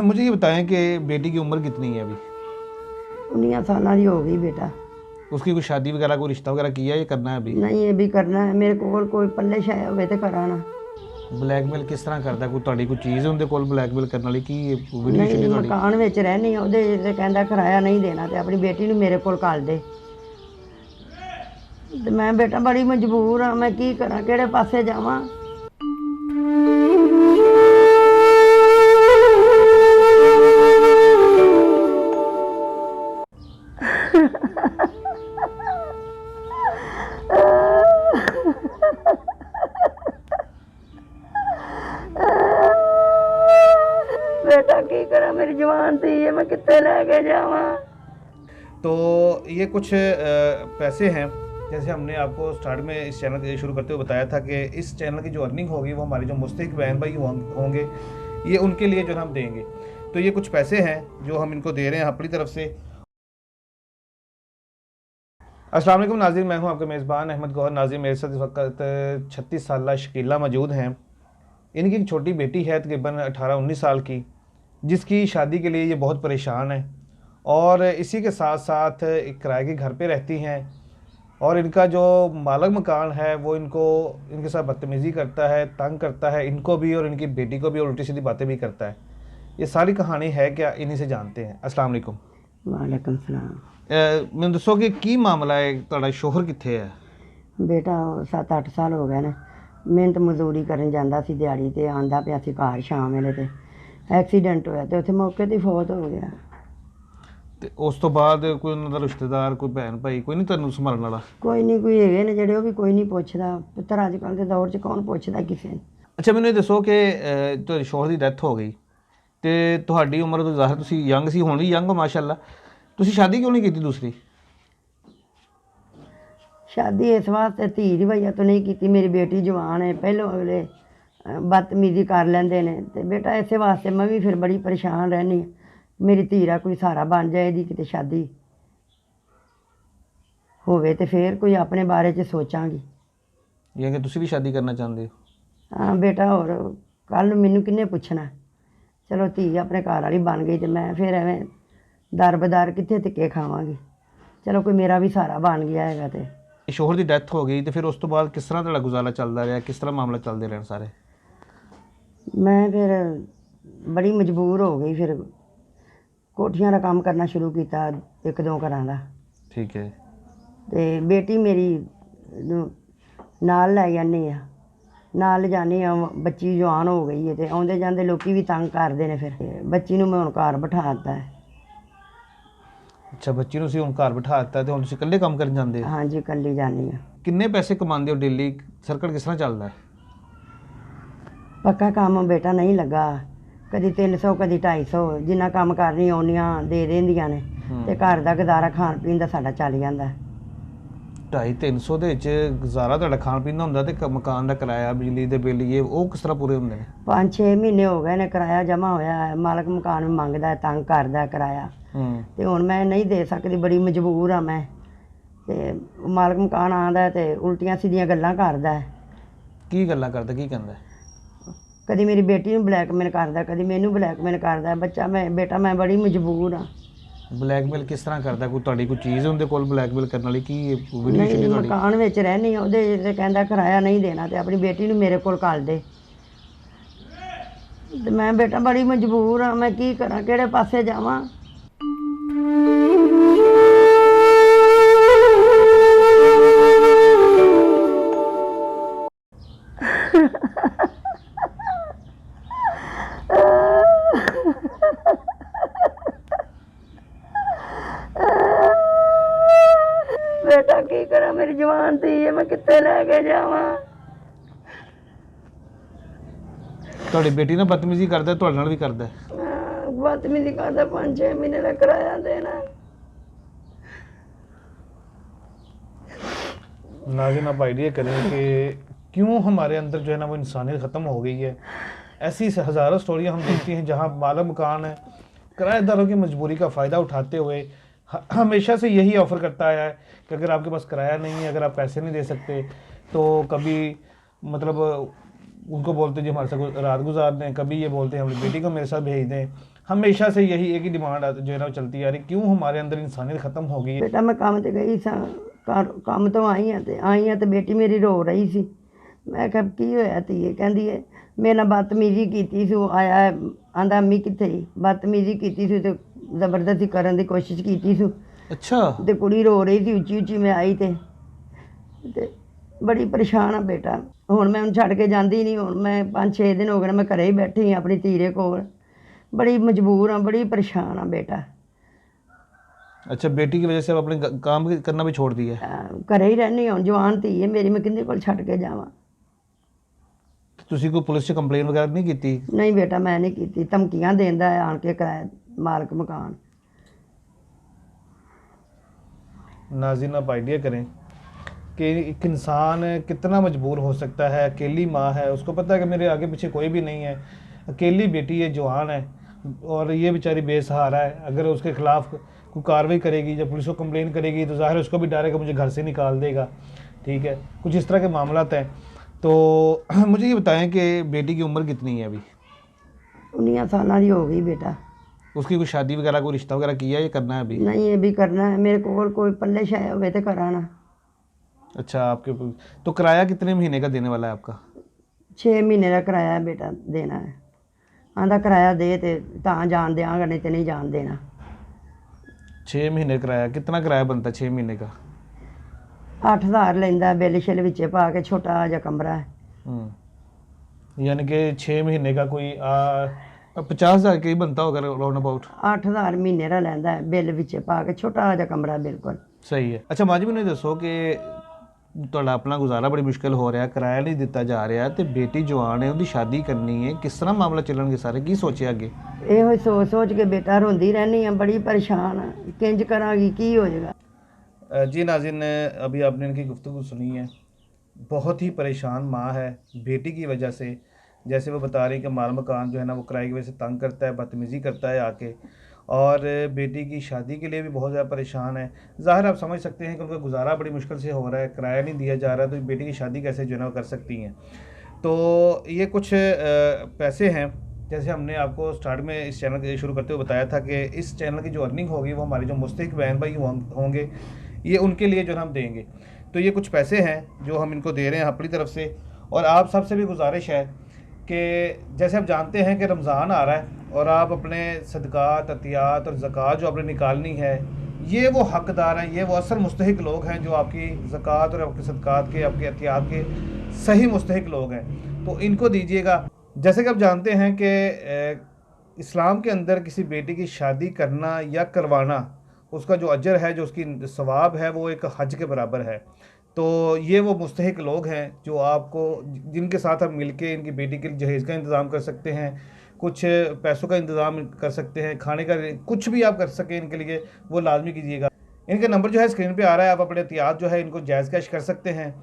मुझे ये बताएं कि बेटी की उम्र कितनी है अभी? 19 साल की हो गई बेटा। उसकी कोई शादी वगैरह कोई रिश्ता वगैरह किया है या करना है अभी? नहीं अभी करना है, मेरे को कोई पल्ले छाया होवे तो कराना। ब्लैकमेल किस तरह करता है? कोई ਤੁਹਾਡੀ ਕੋਈ ਚੀਜ਼ ਉਹਦੇ ਕੋਲ ਬਲੈਕਮੇਲ ਕਰਨ ਵਾਲੀ ਕੀ ਵੀਡੀਓ नहीं ਸ਼ੂਟ ਤੁਹਾਡੀ? मकान ਵਿੱਚ रहनी ਉਹਦੇ ਤੇ ਕਹਿੰਦਾ ਕਿਰਾਇਆ ਨਹੀਂ ਦੇਣਾ ਤੇ ਆਪਣੀ ਬੇਟੀ ਨੂੰ ਮੇਰੇ ਕੋਲ ਘੱਲ ਦੇ। ਤੇ ਮੈਂ ਬੇਟਾ ਬੜੀ ਮਜਬੂਰ ਆ, ਮੈਂ ਕੀ ਕਰਾਂ, ਕਿਹੜੇ ਪਾਸੇ ਜਾਵਾਂ। बेटा की करा, मेरी जवान थी ये, मैं कितने लेके जावा। तो ये कुछ पैसे हैं, जैसे हमने आपको स्टार्ट में इस चैनल के शुरू करते हुए बताया था कि इस चैनल की जो अर्निंग होगी वो हमारे जो मुस्तहिक बहन भाई होंगे ये उनके लिए जो हम देंगे। तो ये कुछ पैसे हैं जो हम इनको दे रहे हैं अपनी तरफ से। अस्सलाम वालेकुम नाज़रीन, मैं हूं आपका मेज़बान अहमद गौहर। नाज़रीन मेरे साथ इस वक्त 36 साल शकीला मौजूद हैं। इनकी एक छोटी बेटी है तकरीबन 18-19 साल की, जिसकी शादी के लिए ये बहुत परेशान है और इसी के साथ साथ एक किराए के घर पे रहती हैं और इनका जो मालिक मकान है वो इनके साथ बदतमीज़ी करता है, तंग करता है इनको भी और इनकी बेटी को भी, और उल्टी सीधी बातें भी करता है। ये सारी कहानी है क्या, इन्हीं से जानते हैं। अस्सलाम वालेकुम। वालेकुम सलाम। मैं दसो कि की मामला है, ਤੁਹਾਡਾ शोहर कित्थे है? बेटा 7-8 साल हो गए ने, ਮਿਹਨਤ ਮਜ਼ਦੂਰੀ ਕਰਨ ਜਾਂਦਾ ਸੀ ਦਿਹਾੜੀ ਤੇ, ਆਂਦਾ ਪਿਆ ਸੀ ਘਰ ਸ਼ਾਮ ਵੇਲੇ ਤੇ ਐਕਸੀਡੈਂਟ ਹੋਇਆ ਤੇ ਉੱਥੇ ਮੌਕੇ ਤੇ ਫੌਤ ਹੋ ਗਿਆ। ਤੇ ਉਸ ਤੋਂ ਬਾਅਦ ਕੋਈ ਉਹਨਾਂ ਦਾ ਰਿਸ਼ਤੇਦਾਰ, ਕੋਈ ਭੈਣ ਭਾਈ ਕੋਈ ਨਹੀਂ ਤੁਹਾਨੂੰ ਸੰਭਾਲਣ ਵਾਲਾ? ਕੋਈ ਨਹੀਂ, ਕੋਈ ਹੈਗੇ ਨੇ ਜਿਹੜੇ, ਉਹ ਵੀ ਕੋਈ ਨਹੀਂ ਪੁੱਛਦਾ। ਪੁੱਤਰ ਅੱਜ ਕੱਲ੍ਹ ਦੇ ਦੌਰ 'ਚ ਕੌਣ ਪੁੱਛਦਾ ਕਿਸੇ ਨੂੰ। ਅੱਛਾ ਮੈਨੂੰ ਇਹ ਦੱਸੋ ਕਿ ਤੁਹਾਡੇ ਸ਼ੋਹਰ ਦੀ ਡੈਥ ਹੋ ਗਈ ਤੇ ਤੁਹਾਡੀ ਉਮਰ ਤੋਂ ਜ਼ਾਹਿਰ ਤੁਸੀਂ ਯੰਗ ਸੀ, ਹੁਣ ਵੀ ਯੰਗ ਹੋ ਮਾਸ਼ਾਅੱਲਾ, ਤੁਸੀਂ ਸ਼ਾਦੀ ਕਿਉਂ ਨਹੀਂ ਕੀਤੀ ਦੂਸਰੀ? शादी इस वास्ते धी दी वजह तो नहीं की, मेरी बेटी जवान है, पहलों अगले बदतमीजी कर लेंदे ने ते बेटा इस वास्ते मैं भी फिर बड़ी परेशान रहनी। मेरी धी दा कोई सहारा बन जाए, दी किते शादी होवे ते फिर कोई अपने बारे च सोचांगी। या कि ਤੁਸੀਂ ਵੀ ਸ਼ਾਦੀ ਕਰਨਾ ਚਾਹੁੰਦੇ ਹੋ? हाँ बेटा, और कल नूं मैनूं किन्ने पुछना। चलो धी अपने घर वाली बन गई तो मैं फिर एवें दर बदर कित्थे धिक्के खावांगी। चलो कोई मेरा भी सहारा बन गया हैगा ते। ਸ਼ੋਹਰ ਦੀ ਡੈਥ ਹੋ ਗਈ ਤੇ ਫਿਰ ਉਸ ਤੋਂ ਬਾਅਦ ਕਿਸ ਤਰ੍ਹਾਂ ਤੁਹਾਡਾ ਗੁਜ਼ਾਰਾ ਚੱਲਦਾ ਰਿਹਾ, ਕਿਸ ਤਰ੍ਹਾਂ ਮਾਮਲਾ ਚੱਲਦੇ ਰਹੇ ਸਾਰੇ? मैं फिर बड़ी मजबूर हो गई, फिर कोठियां का काम करना शुरू किया, 1-2 घरां दा। ठीक है। ते बेटी मेरी नूं नाल लै जानी आ, नाल जानी आ, बच्ची जवान हो गई है ते आउंदे जांदे लोकी भी तंग करदे ने। फिर बच्ची नूं मैं हुण घर बिठा दित्ता है। ਅੱਛਾ ਬੱਚੀ ਨੂੰ ਤੁਸੀਂ ਹੁਣ ਘਰ ਬਿਠਾ ਦਿੱਤਾ ਤੇ ਹੁਣ ਤੁਸੀਂ ਇਕੱਲੇ ਕੰਮ ਕਰਨ ਜਾਂਦੇ ਹੋ? हाँ जी कल्ली जानी आ। ਕਿੰਨੇ ਪੈਸੇ ਕਮਾਉਂਦੇ ਹੋ ਡੇਲੀ? ਸਰਕਲ ਕਿਸ ਤਰ੍ਹਾਂ ਚੱਲਦਾ ਹੈ? पक्का काम बेटा नहीं लगा, कदी 300 कदी 250, जिन्ना काम करनी ओनियां दे देंदियां ने ते घर दा गुजारा खाण पीण दा साडा चल जांदा। 250-300 ਦੇ ਵਿੱਚ ਗੁਜ਼ਾਰਾ ਤੁਹਾਡਾ ਖਾਣ ਪੀਣ ਦਾ ਹੁੰਦਾ ਤੇ ਮਕਾਨ ਦਾ ਕਿਰਾਇਆ, ਬਿਜਲੀ ਦੇ ਬਿੱਲ, ਇਹ ਉਹ ਕਿਸ ਤਰ੍ਹਾਂ ਪੂਰੇ ਹੁੰਦੇ ਨੇ? 5-6 ਮਹੀਨੇ ਹੋ ਗਏ ਨੇ ਕਿਰਾਇਆ ਜਮ੍ਹਾਂ ਹੋਇਆ ਹੈ, ਮਾਲਕ ਮਕਾਨ ਵੀ ਮੰਗਦਾ, ਤੰਗ ਕਰਦਾ ਕਿਰਾਇਆ ਤੇ ਹੁਣ ਮੈਂ ਨਹੀਂ ਦੇ ਸਕਦੀ, ਬੜੀ ਮਜਬੂਰ ਆ ਮੈਂ। ਤੇ ਮਾਲਕ ਮਕਾਨ ਆਂਦਾ ਤੇ ਉਲਟੀਆਂ ਸਿੱਧੀਆਂ ਗੱਲਾਂ ਕਰਦਾ। ਕੀ ਗੱਲਾਂ ਕਰਦਾ, ਕੀ ਕਹਿੰਦਾ? ਕਦੀ ਮੇਰੀ ਬੇਟੀ ਨੂੰ ਬਲੈਕਮੇਲ ਕਰਦਾ, ਕਦੀ ਮੈਨੂੰ ਬਲੈਕਮੇਲ ਕਰਦਾ। ਬੇਟਾ ਮੈਂ ਬੜੀ ਮਜਬੂਰ ਆ। ਬਲੈਕਮੇਲ ਕਿਸ ਤਰ੍ਹਾਂ ਕਰਦਾ? ਕੋਈ ਤੁਹਾਡੀ ਕੋਈ ਚੀਜ਼ ਉਹਦੇ ਕੋਲ ਬਲੈਕਮੇਲ ਕਰਨ ਵਾਲੀ ਕੀ ਵੀਡੀਓ ਨਹੀਂ ਸ਼ੂਟ ਤੁਹਾਡੀ? ਮਕਾਨ ਵਿੱਚ ਰਹਿਣੀ, ਉਹਦੇ ਤੇ ਕਹਿੰਦਾ ਕਿਰਾਇਆ ਨਹੀਂ ਦੇਣਾ ਤੇ ਆਪਣੀ ਬੇਟੀ ਨੂੰ ਮੇਰੇ ਕੋਲ ਘੱਲ ਦੇ। ਤੇ ਮੈਂ ਬੇਟਾ ਬੜੀ ਮਜਬੂਰ ਆ, ਮੈਂ ਕੀ ਕਰਾਂ, ਕਿਹੜੇ ਪਾਸੇ ਜਾਵਾਂ। बेटा की करा, मेरी जवान थी ये, मैं कितने लेके जावा। ਤੁਹਾਡੀ ਬੇਟੀ ਨਾਲ ਬਦਤਮੀਜ਼ੀ ਕਰਦਾ, ਤੁਹਾਡੇ ਨਾਲ ਵੀ ਕਰਦਾ? बदतमीजी करता, 5-6 महीने का किराया देना। नाज़रीन आप आइडिया करें कि क्यों हमारे अंदर जो है ना वो इंसानियत ख़त्म हो गई है। ऐसी हज़ारों स्टोरियाँ हम देखती हैं जहाँ मालिक मकान है किराएदारों की मजबूरी का फ़ायदा उठाते हुए हमेशा से यही ऑफ़र करता आया है कि अगर आपके पास किराया नहीं है, अगर आप पैसे नहीं दे सकते तो कभी मतलब उनको बोलते जी हमारे साथ रात गुजार दें, कभी ये बोलते हैं हमारी बेटी को मेरे साथ भेज दें, हमेशा से यही एक ही डिमांड जो है ना वो चलती आ रही, क्यों हमारे अंदर इंसानियत ख़त्म हो गई है? बेटा मैं ਕੰਮ ਤੇ ਗਈ ਸਾਂ, ਕੰਮ ਤੋਂ ਆਈ ਹਾਂ ਤੇ ਬੇਟੀ ਮੇਰੀ ਰੋ ਰਹੀ ਸੀ। ਮੈਂ ਕਿਹਾ ਕੀ ਹੋਇਆ ਧੀਏ? ਕਹਿੰਦੀ ਹੈ ਮੇਰੇ ਨਾਲ ਬਦਤਮੀਜ਼ੀ ਕੀਤੀ ਸੀ, ਉਹ ਆਇਆ ਆਂਦਾ ਅੰਮੀ ਕਿੱਥੇ ਸੀ, ਬਦਤਮੀਜ਼ੀ ਕੀਤੀ ਸੀ ਤੇ ਜ਼ਬਰਦਸਤੀ ਕਰਨ ਦੀ ਕੋਸ਼ਿਸ਼ ਕੀਤੀ ਸੀ अच्छा। ਤੇ ਕੁੜੀ ਰੋ ਰਹੀ ਸੀ ਉੱਚੀ ਉੱਚੀ। ਮੈਂ ਆਈ ਤੇ ਬੜੀ ਪਰੇਸ਼ਾਨ ਆ ਬੇਟਾ। ਹੁਣ ਮੈਂ ਉਹਨੂੰ ਛੱਡ ਕੇ ਜਾਂਦੀ ਨਹੀਂ। ਹੁਣ ਮੈਂ 5-6 ਦਿਨ ਹੋ ਗਏ ਨੇ ਮੈਂ ਘਰੇ ਹੀ ਬੈਠੀ ਹਾਂ ਆਪਣੀ ਧੀਰੇ ਕੋਲ। ਬੜੀ ਮਜਬੂਰ ਹਾਂ, ਬੜੀ ਪਰੇਸ਼ਾਨ ਆ ਬੇਟਾ। अच्छा, बेटी की वजह से अब अपने काम करना भी छोड़ दिया है? ਘਰੇ ਹੀ ਰਹਿੰਦੀ ਹਾਂ। ਹੁਣ ਜਵਾਨ ਧੀ ਹੈ ਮੇਰੀ, ਮੈਂ ਕਿਹਦੇ ਕੋਲ ਛੱਡ ਕੇ ਜਾਵਾਂ? ਤੁਸੀਂ ਕੋਈ ਪੁਲਿਸ 'ਚ ਕੰਪਲੇਨ ਵਗੈਰਾ ਨਹੀਂ ਕੀਤੀ? ਨਹੀਂ ਬੇਟਾ ਮੈਂ ਨਹੀਂ ਕੀਤੀ। ਧਮਕੀਆਂ ਦਿੰਦਾ ਹੈ ਆਣ ਕੇ ਕਿਰਾਇਆ ਮਾਲਕ ਮਕਾਨ। नाज़रीन, आप आइडिया करें कि एक इंसान कितना मजबूर हो सकता है। अकेली माँ है, उसको पता है कि मेरे आगे पीछे कोई भी नहीं है, अकेली बेटी है, जवान है, और ये बेचारी बेसहारा है। अगर उसके ख़िलाफ़ कोई कार्रवाई करेगी, जब पुलिस को कंप्लेन करेगी तो ज़ाहिर है उसको भी डर है कि मुझे घर से निकाल देगा। ठीक है, कुछ इस तरह के मामलात हैं। तो मुझे ये बताएं कि बेटी की उम्र कितनी है अभी? 19 साल की हो गई बेटा। उसकी कोई शादी वगैरह, कोई रिश्ता वगैरह किया है या करना है अभी? नहीं ये भी करना है। मेरे को कोई पल्ले शाय हो तो कराना। अच्छा, आपके तो किराया कितने महीने का देने वाला है आपका? 6 महीने का किराया है बेटा, देना है। आंदा किराया दे तो जान देंगा, नहीं तो नहीं जान देना। 6 महीने किराया? कितना किराया बनता है 6 महीने का? 8000 लेंदा, बिल शिल विचे पा के, छोटा जा कमरा है। यानी कि 6 महीने का कोई 50,000 के ही बनता होगा राउंड अबाउट। 8000 महीने का लैंदा है, बिल विचे पा के, छोटा जा कमरा बिल्कुल। सही है। अच्छा माँ जी, मैंने दसो कि ਤੁਹਾਡਾ ਆਪਣਾ ਗੁਜ਼ਾਰਾ ਬੜੀ ਮੁਸ਼ਕਿਲ ਹੋ ਰਿਹਾ, ਕਿਰਾਇਆ ਨਹੀਂ ਦਿੱਤਾ ਜਾ ਰਿਹਾ ਤੇ ਬੇਟੀ ਜਵਾਨ ਹੈ, ਉਹਦੀ ਸ਼ਾਦੀ ਕਰਨੀ ਹੈ, ਕਿਸ ਤਰ੍ਹਾਂ ਮਾਮਲਾ ਚੱਲਣਗੇ ਸਾਰੇ? ਕੀ ਸੋਚਿਆ ਅੱਗੇ? ਇਹੋ ਹੀ ਸੋਚ ਸੋਚ ਕੇ ਬੇਟਾ ਰੋਂਦੀ ਰਹਿੰਦੀ ਆ, ਬੜੀ परेशान ਆ। किंज करांगी, की हो जाएगा? जी नाज़रीन, अभी आपने इनकी गुफ्तगू सुनी है। बहुत ही परेशान माँ है बेटी की वजह से। जैसे वो बता रही कि माल मकान जो है ना वो किराए की वजह से तंग करता है, बदतमीज़ी करता है आके, और बेटी की शादी के लिए भी बहुत ज़्यादा परेशान है। ज़ाहिर आप समझ सकते हैं कि उनका गुजारा बड़ी मुश्किल से हो रहा है, किराया नहीं दिया जा रहा, तो बेटी की शादी कैसे जो है ना वो कर सकती हैं। तो ये कुछ पैसे हैं, जैसे हमने आपको स्टार्ट में इस चैनल के शुरू करते हुए बताया था कि इस चैनल की जो अर्निंग होगी वो हमारे जो मुस्तहिक बहन भाई होंगे, ये उनके लिए जो हम देंगे। तो ये कुछ पैसे हैं जो हम इनको दे रहे हैं अपनी तरफ से। और आप सबसे भी गुजारिश है कि जैसे आप जानते हैं कि रमज़ान आ रहा है और आप अपने सदक़ात, अतियात और ज़कात जो आपने निकालनी है, ये वो हक़दार हैं, ये वो असल मुस्तहिक लोग हैं जो आपकी ज़कात और आपके सदक़ात के, आपके अतियात के सही मुस्तहिक लोग हैं। तो इनको दीजिएगा। जैसे कि आप जानते हैं कि इस्लाम के अंदर किसी बेटी की शादी करना या करवाना, उसका जो अजर है, जो उसकी सवाब है, वो एक हज के बराबर है। तो ये वो मुस्तहिक लोग हैं जो आपको, जिनके साथ आप मिलके इनकी बेटी के जहेज़ का इंतज़ाम कर सकते हैं, कुछ पैसों का इंतज़ाम कर सकते हैं, खाने का कुछ भी आप कर सकें इनके लिए, वो लाजमी कीजिएगा। इनका नंबर जो है स्क्रीन पे आ रहा है, आप अपने एहतियात जो है इनको जायज़ कैश कर सकते हैं।